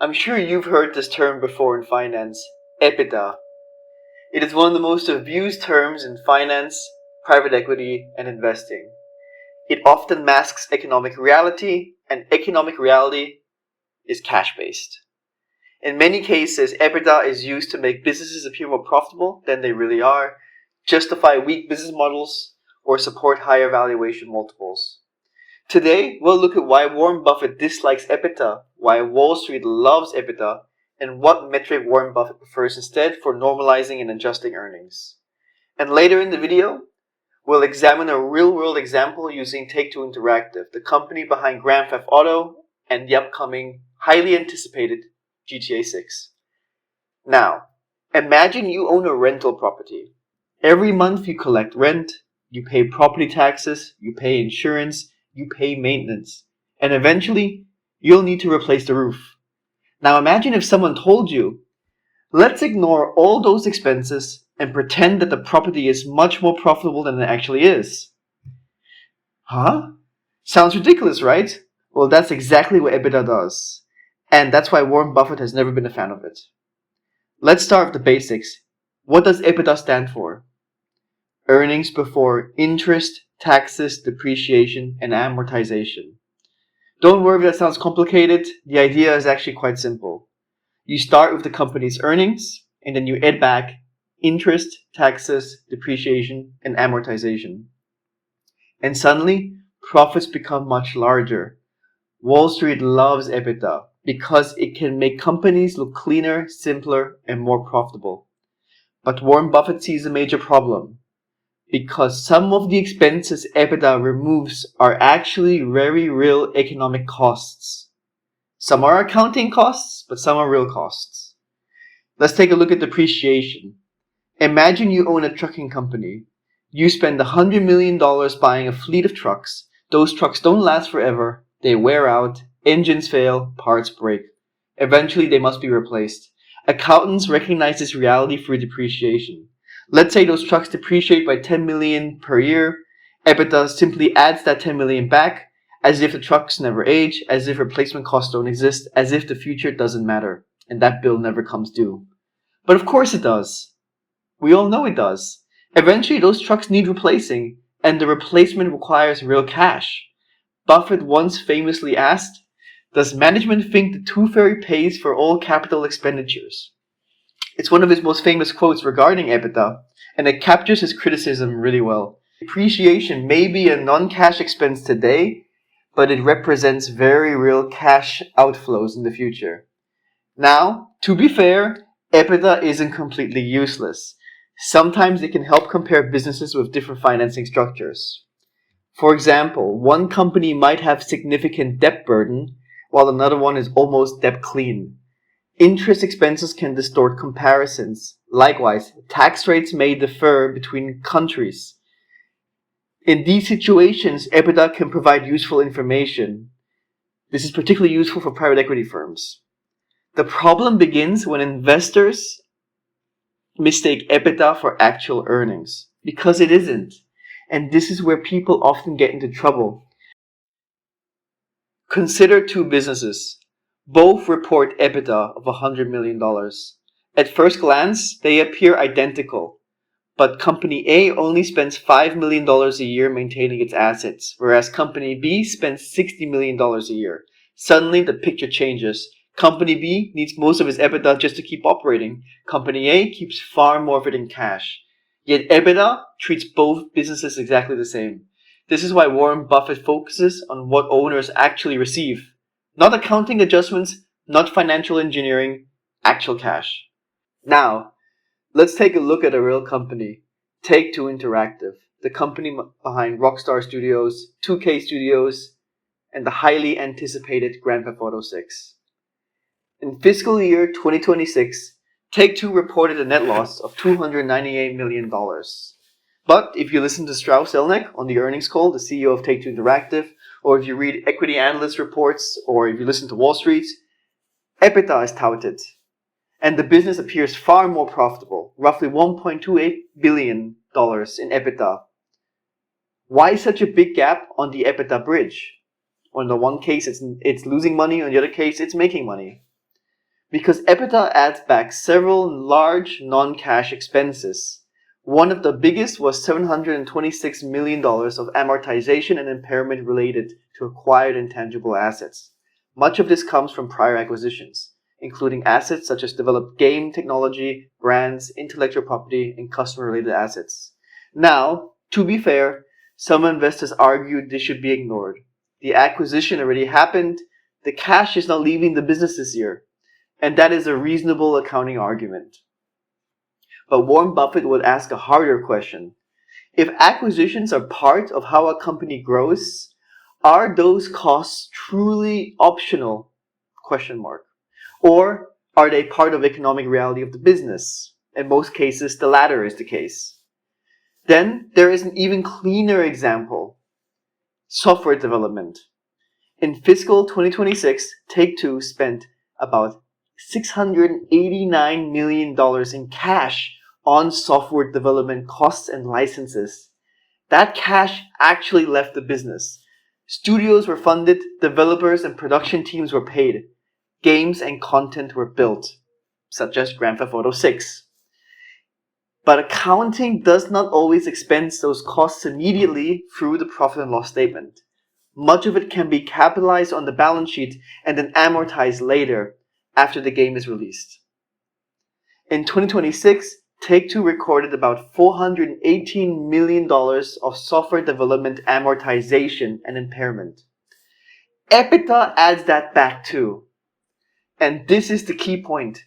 I'm sure you've heard this term before in finance, EBITDA. It is one of the most abused terms in finance, private equity, and investing. It often masks economic reality, and economic reality is cash-based. In many cases, EBITDA is used to make businesses appear more profitable than they really are, justify weak business models, or support higher valuation multiples. Today, we'll look at why Warren Buffett dislikes EBITDA, why Wall Street loves EBITDA, and what metric Warren Buffett prefers instead for normalizing and adjusting earnings. And later in the video, we'll examine a real-world example using Take-Two Interactive, the company behind Grand Theft Auto and the upcoming, highly anticipated GTA 6. Now, imagine you own a rental property. Every month you collect rent, you pay property taxes, you pay insurance, you pay maintenance, and eventually you'll need to replace the roof. Now imagine if someone told you, let's ignore all those expenses and pretend that the property is much more profitable than it actually is. Huh? Sounds ridiculous, right? Well, that's exactly what EBITDA does. And that's why Warren Buffett has never been a fan of it. Let's start with the basics. What does EBITDA stand for? Earnings before interest, taxes, depreciation, and amortization. Don't worry if that sounds complicated. The idea is actually quite simple. You start with the company's earnings, and then you add back interest, taxes, depreciation, and amortization. And suddenly, profits become much larger. Wall Street loves EBITDA because it can make companies look cleaner, simpler, and more profitable. But Warren Buffett sees a major problem, because some of the expenses EBITDA removes are actually very real economic costs. Some are accounting costs, but some are real costs. Let's take a look at depreciation. Imagine you own a trucking company. You spend $100 million buying a fleet of trucks. Those trucks don't last forever. They wear out, engines fail, parts break. Eventually they must be replaced. Accountants recognize this reality through depreciation. Let's say those trucks depreciate by $10 million per year. EBITDA simply adds that $10 million back, as if the trucks never age, as if replacement costs don't exist, as if the future doesn't matter, and that bill never comes due. But of course it does. We all know it does. Eventually those trucks need replacing, and the replacement requires real cash. Buffett once famously asked, "Does management think the tooth fairy pays for all capital expenditures?" It's one of his most famous quotes regarding EBITDA, and it captures his criticism really well. Depreciation may be a non-cash expense today, but it represents very real cash outflows in the future. Now, to be fair, EBITDA isn't completely useless. Sometimes it can help compare businesses with different financing structures. For example, one company might have significant debt burden, while another one is almost debt clean. Interest expenses can distort comparisons. Likewise, tax rates may differ between countries. In these situations, EBITDA can provide useful information. This is particularly useful for private equity firms. The problem begins when investors mistake EBITDA for actual earnings, because it isn't. And this is where people often get into trouble. Consider two businesses. Both report EBITDA of $100 million. At first glance, they appear identical, but Company A only spends $5 million a year maintaining its assets, whereas Company B spends $60 million a year. Suddenly, the picture changes. Company B needs most of its EBITDA just to keep operating. Company A keeps far more of it in cash. Yet EBITDA treats both businesses exactly the same. This is why Warren Buffett focuses on what owners actually receive. Not accounting adjustments, not financial engineering, actual cash. Now, let's take a look at a real company, Take-Two Interactive, the company behind Rockstar Studios, 2K Studios, and the highly anticipated Grand Theft Auto 6. In fiscal year 2026, Take-Two reported a net loss of $298 million. But if you listen to Strauss Zelnick on the earnings call, the CEO of Take-Two Interactive, or if you read equity analyst reports, or if you listen to Wall Street, EBITDA is touted. And the business appears far more profitable, roughly $1.28 billion in EBITDA. Why such a big gap on the EBITDA bridge? On the one case, it's losing money, on the other case, it's making money. because EBITDA adds back several large non-cash expenses. One of the biggest was $726 million of amortization and impairment related to acquired intangible assets. Much of this comes from prior acquisitions, including assets such as developed game technology, brands, intellectual property, and customer-related assets. Now, to be fair, some investors argued this should be ignored. The acquisition already happened, the cash is not leaving the business this year, and that is a reasonable accounting argument. But Warren Buffett would ask a harder question. If acquisitions are part of how a company grows, are those costs truly optional? Or are they part of economic reality of the business? In most cases, the latter is the case. Then there is an even cleaner example. Software development. In fiscal 2026, Take-Two spent about $689 million in cash on software development costs and licenses. That cash actually left the business. Studios were funded, developers and production teams were paid. Games and content were built, such as Grand Theft Auto 6. But accounting does not always expense those costs immediately through the profit and loss statement. Much of it can be capitalized on the balance sheet and then amortized later, after the game is released. In 2026, Take-Two recorded about $418 million of software development amortization and impairment. EBITDA adds that back too. And this is the key point.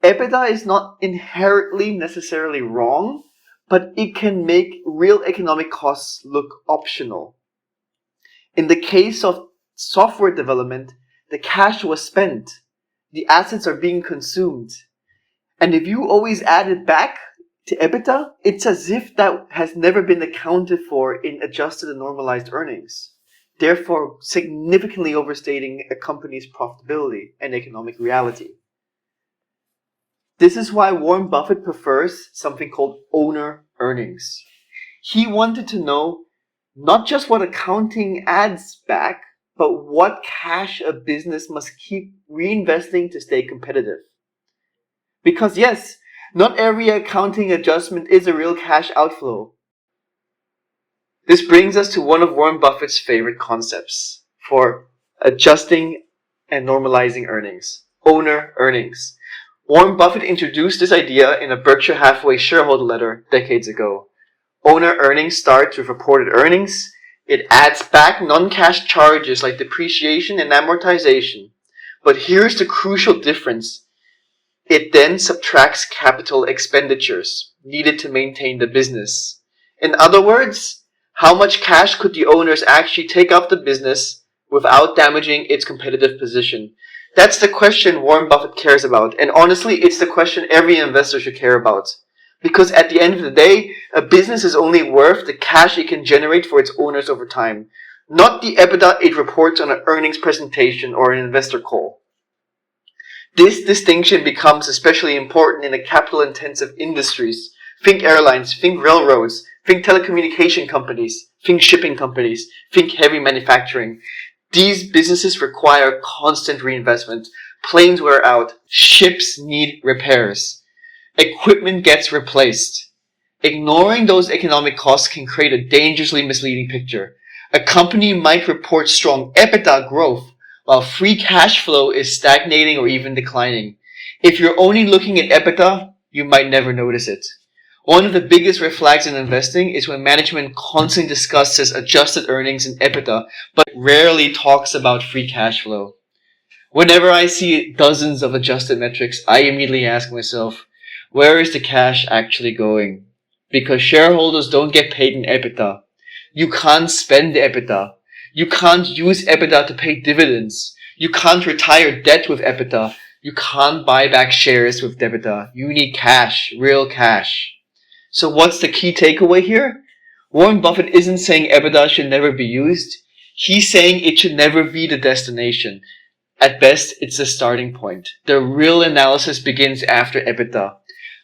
EBITDA is not inherently necessarily wrong, but it can make real economic costs look optional. In the case of software development, the cash was spent. The assets are being consumed. And if you always add it back to EBITDA, it's as if that has never been accounted for in adjusted and normalized earnings, therefore significantly overstating a company's profitability and economic reality. This is why Warren Buffett prefers something called owner earnings. He wanted to know not just what accounting adds back, but what cash a business must keep reinvesting to stay competitive. Because yes, not every accounting adjustment is a real cash outflow. This brings us to one of Warren Buffett's favorite concepts for adjusting and normalizing earnings: owner earnings. Warren Buffett introduced this idea in a Berkshire Hathaway shareholder letter decades ago. Owner earnings starts with reported earnings. It adds back non-cash charges like depreciation and amortization. But here's the crucial difference. It then subtracts capital expenditures needed to maintain the business. In other words, how much cash could the owners actually take off the business without damaging its competitive position? That's the question Warren Buffett cares about. And honestly, it's the question every investor should care about. Because at the end of the day, a business is only worth the cash it can generate for its owners over time, not the EBITDA it reports on an earnings presentation or an investor call. This distinction becomes especially important in the capital-intensive industries. Think airlines, think railroads, think telecommunication companies, think shipping companies, think heavy manufacturing. These businesses require constant reinvestment. Planes wear out. Ships need repairs. Equipment gets replaced. Ignoring those economic costs can create a dangerously misleading picture. A company might report strong EBITDA growth, while free cash flow is stagnating or even declining. If you're only looking at EBITDA, you might never notice it. One of the biggest red flags in investing is when management constantly discusses adjusted earnings and EBITDA, but rarely talks about free cash flow. Whenever I see dozens of adjusted metrics, I immediately ask myself, where is the cash actually going? Because shareholders don't get paid in EBITDA. You can't spend EBITDA. You can't use EBITDA to pay dividends. You can't retire debt with EBITDA. You can't buy back shares with EBITDA. You need cash, real cash. So what's the key takeaway here? Warren Buffett isn't saying EBITDA should never be used. He's saying it should never be the destination. At best, it's the starting point. The real analysis begins after EBITDA.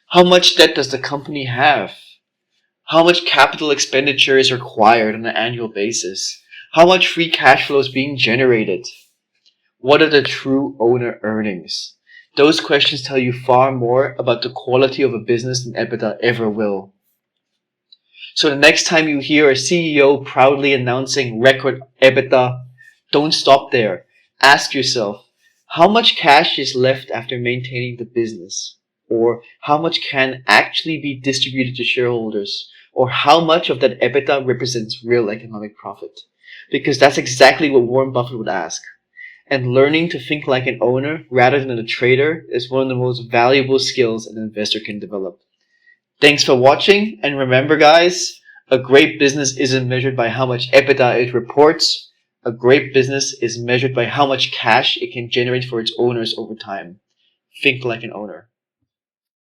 How much debt does the company have? How much capital expenditure is required on an annual basis? How much free cash flow is being generated? What are the true owner earnings? Those questions tell you far more about the quality of a business than EBITDA ever will. So the next time you hear a CEO proudly announcing record EBITDA, don't stop there. Ask yourself, how much cash is left after maintaining the business? Or how much can actually be distributed to shareholders? Or how much of that EBITDA represents real economic profit? Because that's exactly what Warren Buffett would ask. And learning to think like an owner rather than a trader is one of the most valuable skills an investor can develop. Thanks for watching, and remember guys, a great business isn't measured by how much EBITDA it reports. A great business is measured by how much cash it can generate for its owners over time. Think like an owner.